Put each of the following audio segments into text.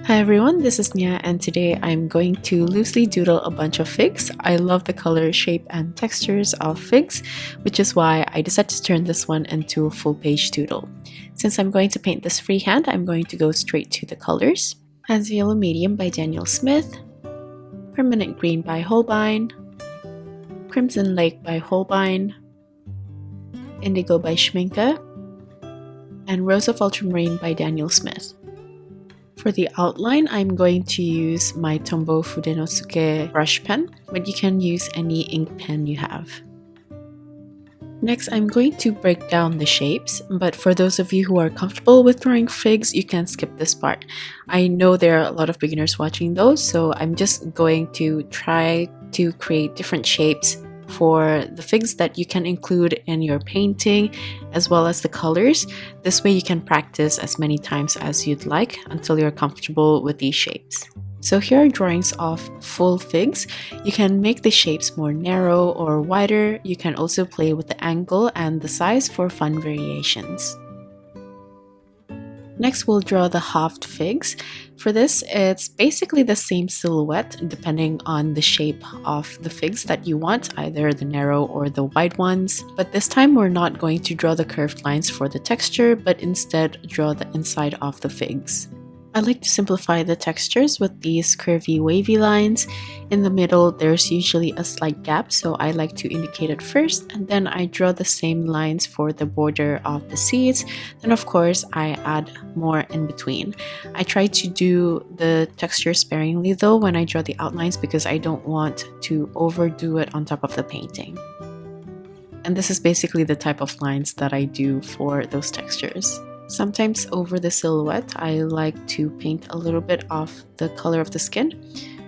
Hi everyone, this is Nia and today I'm going to loosely doodle a bunch of figs. I love the color, shape, and textures of figs, which is why I decided to turn this one into a full page doodle. Since I'm going to paint this freehand, I'm going to go straight to the colors. Hansa Yellow Medium by Daniel Smith, Permanent Green by Holbein, Crimson Lake by Holbein, Indigo by Schmincke, and Rose of Ultramarine by Daniel Smith. For the outline, I'm going to use my Tombow Fudenosuke brush pen, but you can use any ink pen you have. Next, I'm going to break down the shapes, but for those of you who are comfortable with drawing figs, you can skip this part. I know there are a lot of beginners watching those, so I'm just going to try to create different shapes for the figs that you can include in your painting, as well as the colors. This way you can practice as many times as you'd like until you're comfortable with these shapes. So here are drawings of full figs. You can make the shapes more narrow or wider. You can also play with the angle and the size for fun variations. Next, we'll draw the halved figs. For this, it's basically the same silhouette depending on the shape of the figs that you want, either the narrow or the wide ones. But this time, we're not going to draw the curved lines for the texture, but instead draw the inside of the figs. I like to simplify the textures with these curvy wavy lines. In the middle, there's usually a slight gap, so I like to indicate it first, and then I draw the same lines for the border of the seeds. Then of course, I add more in between. I try to do the texture sparingly though when I draw the outlines because I don't want to overdo it on top of the painting. And this is basically the type of lines that I do for those textures. Sometimes over the silhouette, I like to paint a little bit of the color of the skin,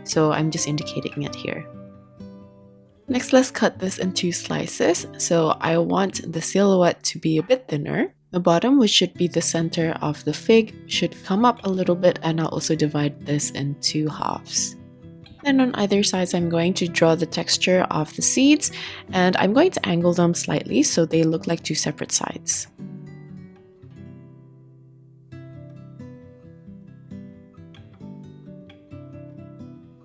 so I'm just indicating it here. Next, let's cut this into slices. So I want the silhouette to be a bit thinner. The bottom, which should be the center of the fig, should come up a little bit, and I'll also divide this into halves. Then on either sides, I'm going to draw the texture of the seeds, and I'm going to angle them slightly so they look like two separate sides.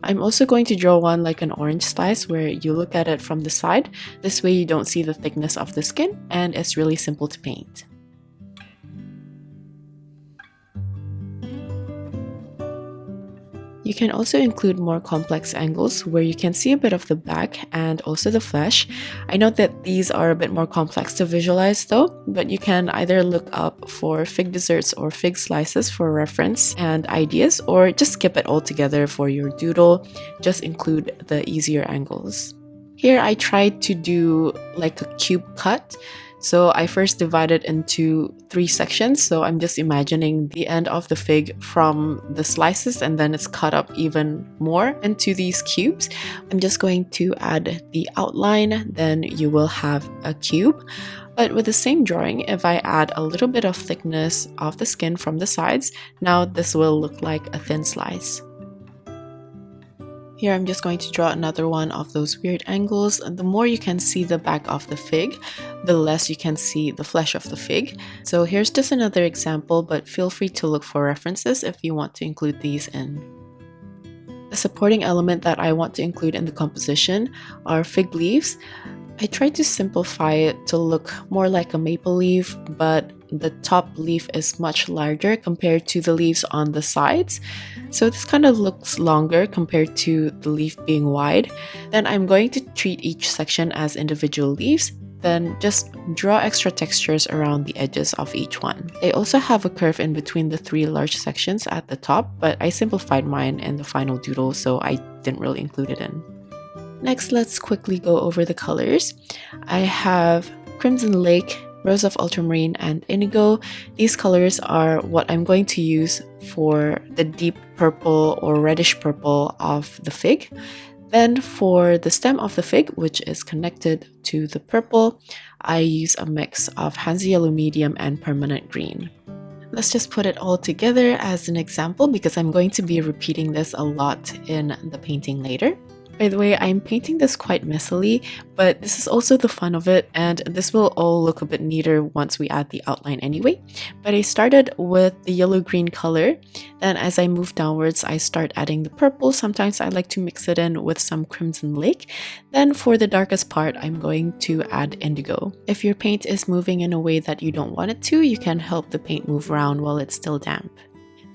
I'm also going to draw one like an orange slice where you look at it from the side. This way you don't see the thickness of the skin and it's really simple to paint. You can also include more complex angles where you can see a bit of the back and also the flesh. I know that these are a bit more complex to visualize though, but you can either look up for fig desserts or fig slices for reference and ideas, or just skip it altogether for your doodle. Just include the easier angles. Here I tried to do like a cube cut. So I first divided into 3 sections, so I'm just imagining the end of the fig from the slices and then it's cut up even more into these cubes. I'm just going to add the outline, then you will have a cube. But with the same drawing, if I add a little bit of thickness of the skin from the sides, now this will look like a thin slice. Here I'm just going to draw another one of those weird angles. The more you can see the back of the fig, the less you can see the flesh of the fig. So here's just another example, but feel free to look for references if you want to include these in. The supporting element that I want to include in the composition are fig leaves. I tried to simplify it to look more like a maple leaf, but the top leaf is much larger compared to the leaves on the sides. So this kind of looks longer compared to the leaf being wide. Then I'm going to treat each section as individual leaves, then just draw extra textures around the edges of each one. They also have a curve in between the 3 large sections at the top, but I simplified mine in the final doodle, so I didn't really include it in. Next, let's quickly go over the colors. I have Crimson Lake, Rose of Ultramarine, and Indigo. These colors are what I'm going to use for the deep purple or reddish purple of the fig. Then for the stem of the fig, which is connected to the purple, I use a mix of Hansa Yellow Medium and Permanent Green. Let's just put it all together as an example because I'm going to be repeating this a lot in the painting later. By the way, I'm painting this quite messily, but this is also the fun of it, and this will all look a bit neater once we add the outline anyway. But I started with the yellow-green color, then as I move downwards, I start adding the purple. Sometimes I like to mix it in with some Crimson Lake. Then for the darkest part, I'm going to add indigo. If your paint is moving in a way that you don't want it to, you can help the paint move around while it's still damp.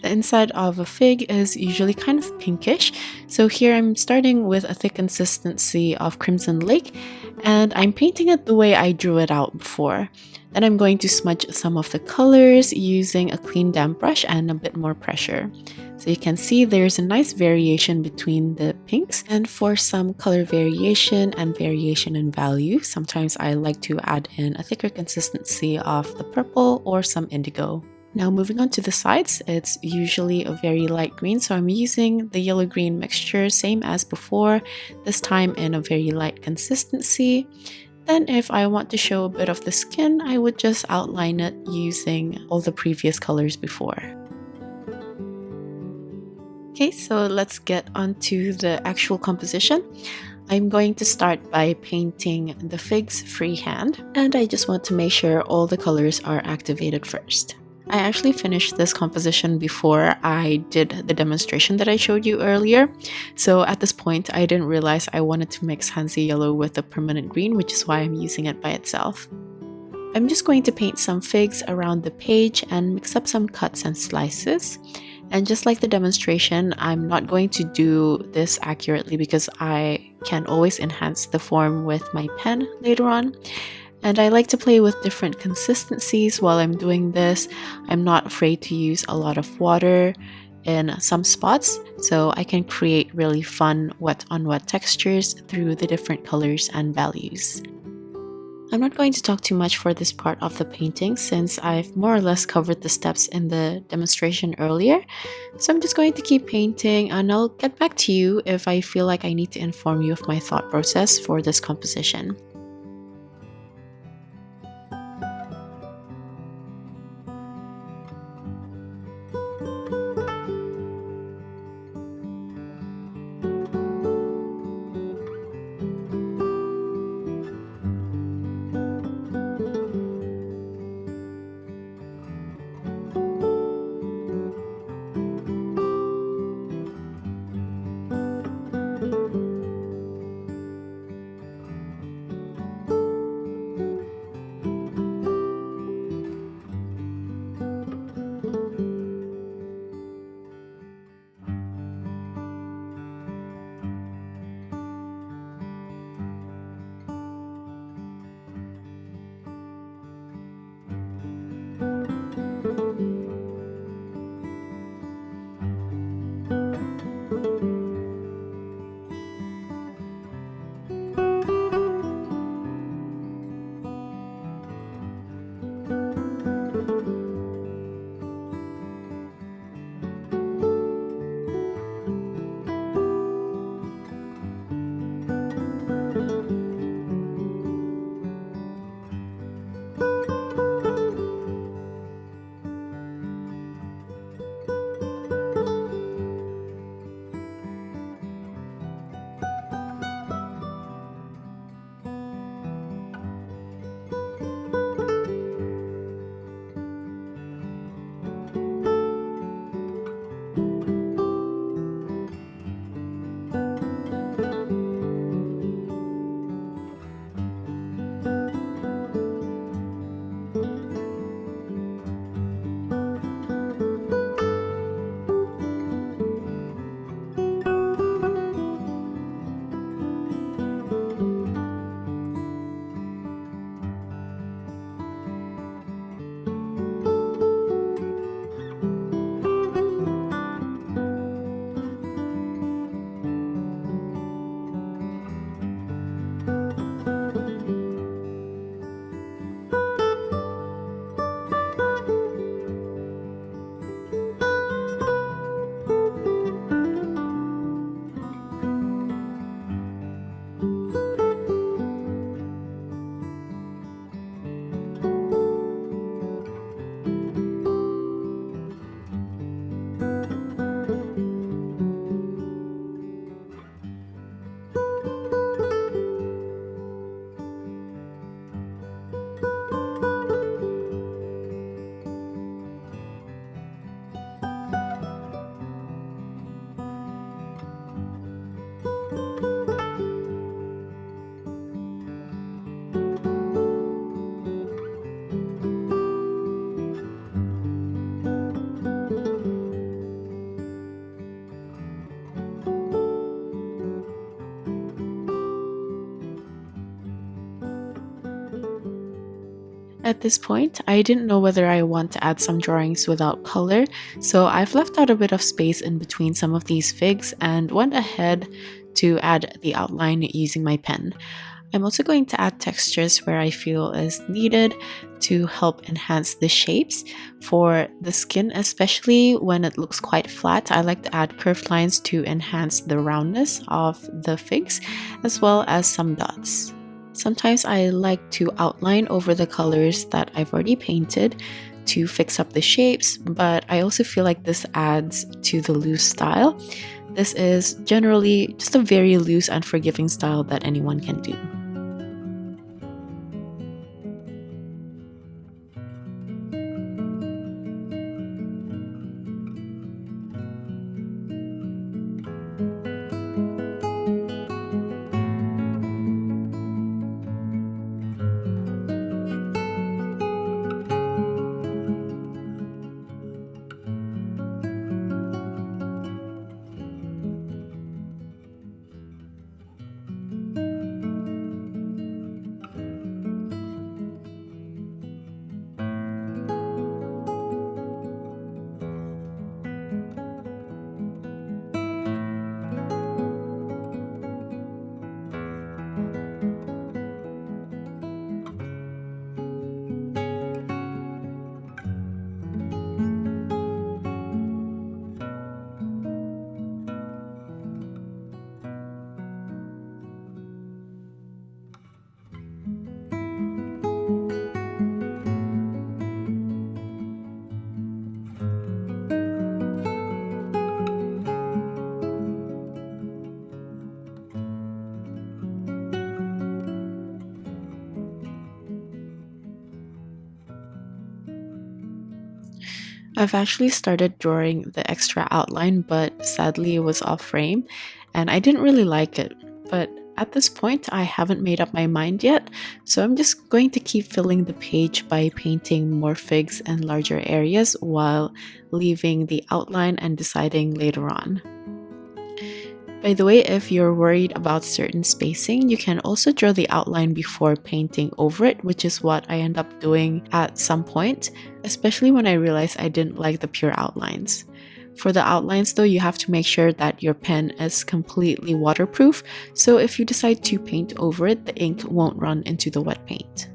The inside of a fig is usually kind of pinkish, so here I'm starting with a thick consistency of Crimson Lake, and I'm painting it the way I drew it out before. Then I'm going to smudge some of the colors using a clean damp brush and a bit more pressure. So you can see there's a nice variation between the pinks, and for some color variation and variation in value, sometimes I like to add in a thicker consistency of the purple or some indigo. Now moving on to the sides, it's usually a very light green, so I'm using the yellow-green mixture, same as before, this time in a very light consistency. Then if I want to show a bit of the skin, I would just outline it using all the previous colors before. Okay, so let's get onto the actual composition. I'm going to start by painting the figs freehand, and I just want to make sure all the colors are activated first. I actually finished this composition before I did the demonstration that I showed you earlier, so at this point I didn't realize I wanted to mix Hansa yellow with the permanent green, which is why I'm using it by itself. I'm just going to paint some figs around the page and mix up some cuts and slices. And just like the demonstration, I'm not going to do this accurately because I can always enhance the form with my pen later on. And I like to play with different consistencies while I'm doing this. I'm not afraid to use a lot of water in some spots, so I can create really fun wet on wet textures through the different colors and values. I'm not going to talk too much for this part of the painting since I've more or less covered the steps in the demonstration earlier. So I'm just going to keep painting, and I'll get back to you if I feel like I need to inform you of my thought process for this composition. At this point, I didn't know whether I want to add some drawings without color, so I've left out a bit of space in between some of these figs and went ahead to add the outline using my pen. I'm also going to add textures where I feel is needed to help enhance the shapes. For the skin, especially when it looks quite flat, I like to add curved lines to enhance the roundness of the figs, as well as some dots. Sometimes I like to outline over the colors that I've already painted to fix up the shapes, but I also feel like this adds to the loose style. This is generally just a very loose and forgiving style that anyone can do. I've actually started drawing the extra outline, but sadly it was off frame and I didn't really like it. But at this point, I haven't made up my mind yet, so I'm just going to keep filling the page by painting more figs and larger areas while leaving the outline and deciding later on. By the way, if you're worried about certain spacing, you can also draw the outline before painting over it, which is what I end up doing at some point, especially when I realized I didn't like the pure outlines. For the outlines though, you have to make sure that your pen is completely waterproof, so if you decide to paint over it, the ink won't run into the wet paint.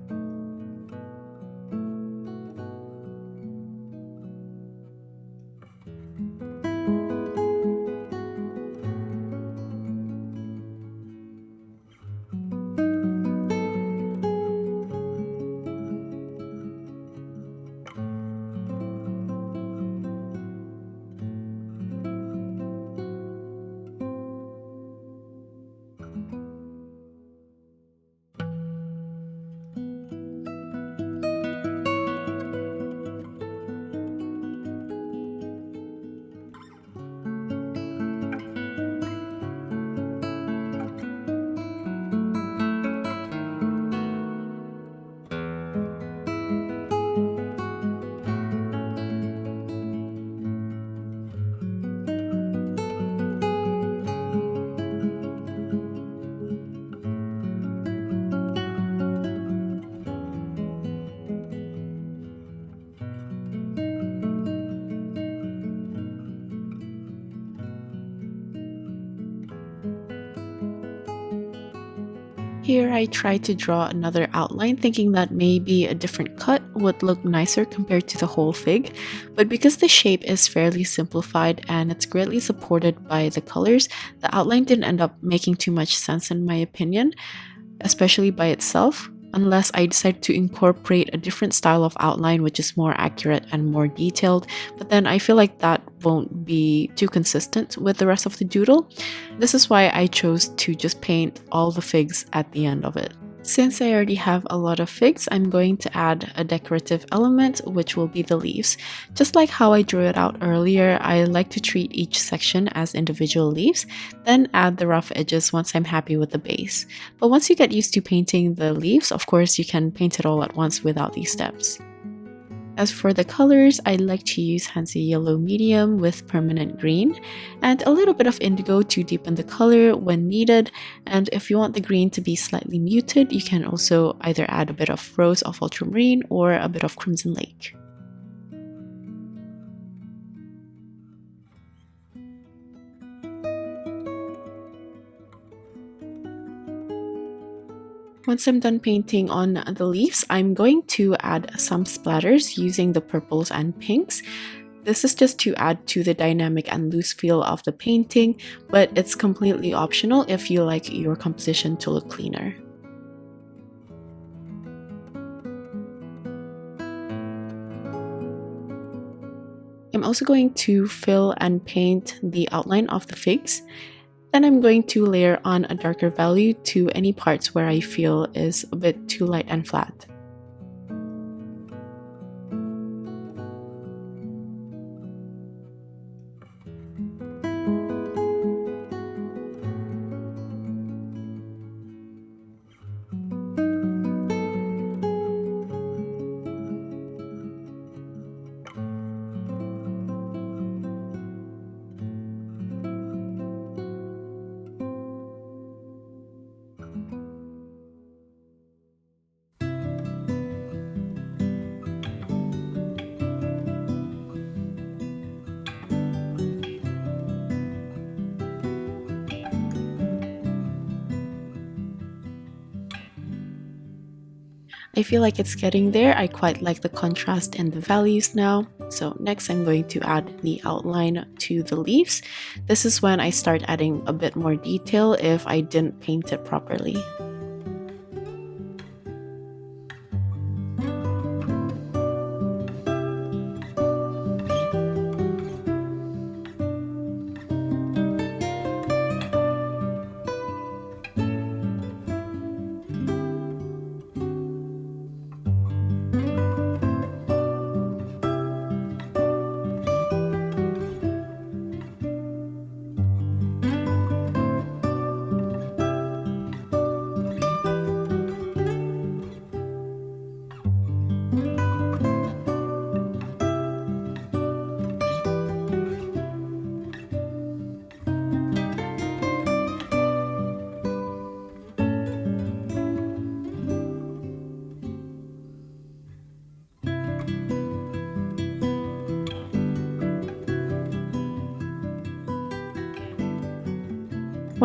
Here I tried to draw another outline thinking that maybe a different cut would look nicer compared to the whole fig, but because the shape is fairly simplified and it's greatly supported by the colors, the outline didn't end up making too much sense in my opinion, especially by itself, unless I decide to incorporate a different style of outline which is more accurate and more detailed, but then I feel like that won't be too consistent with the rest of the doodle. This is why I chose to just paint all the figs at the end of it. Since I already have a lot of figs, I'm going to add a decorative element, which will be the leaves. Just like how I drew it out earlier, I like to treat each section as individual leaves, then add the rough edges once I'm happy with the base. But once you get used to painting the leaves, of course you can paint it all at once without these steps. As for the colors, I like to use Hansa Yellow Medium with Permanent Green and a little bit of Indigo to deepen the color when needed. And if you want the green to be slightly muted, you can also either add a bit of Rose of Ultramarine or a bit of Crimson Lake. Once I'm done painting on the leaves, I'm going to add some splatters using the purples and pinks. This is just to add to the dynamic and loose feel of the painting, but it's completely optional if you like your composition to look cleaner. I'm also going to fill and paint the outline of the figs. Then I'm going to layer on a darker value to any parts where I feel is a bit too light and flat. I feel like it's getting there. I quite like the contrast in the values now. So next I'm going to add the outline to the leaves. This is when I start adding a bit more detail if I didn't paint it properly.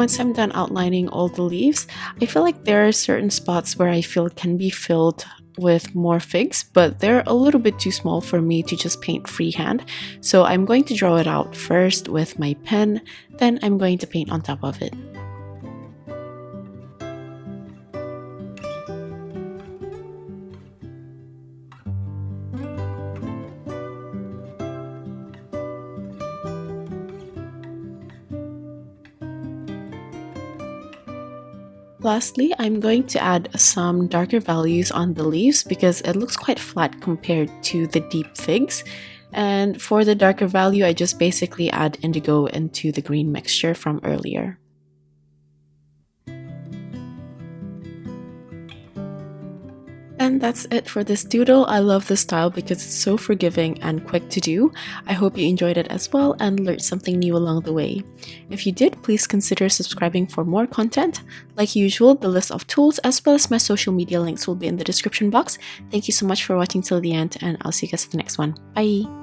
Once I'm done outlining all the leaves, I feel like there are certain spots where I feel can be filled with more figs, but they're a little bit too small for me to just paint freehand. So I'm going to draw it out first with my pen, then I'm going to paint on top of it. Lastly, I'm going to add some darker values on the leaves because it looks quite flat compared to the deep figs. And for the darker value, I just basically add indigo into the green mixture from earlier. And that's it for this doodle. I love this style because it's so forgiving and quick to do. I hope you enjoyed it as well and learned something new along the way. If you did, please consider subscribing for more content. Like usual, the list of tools as well as my social media links will be in the description box. Thank you so much for watching till the end, and I'll see you guys in the next one. Bye!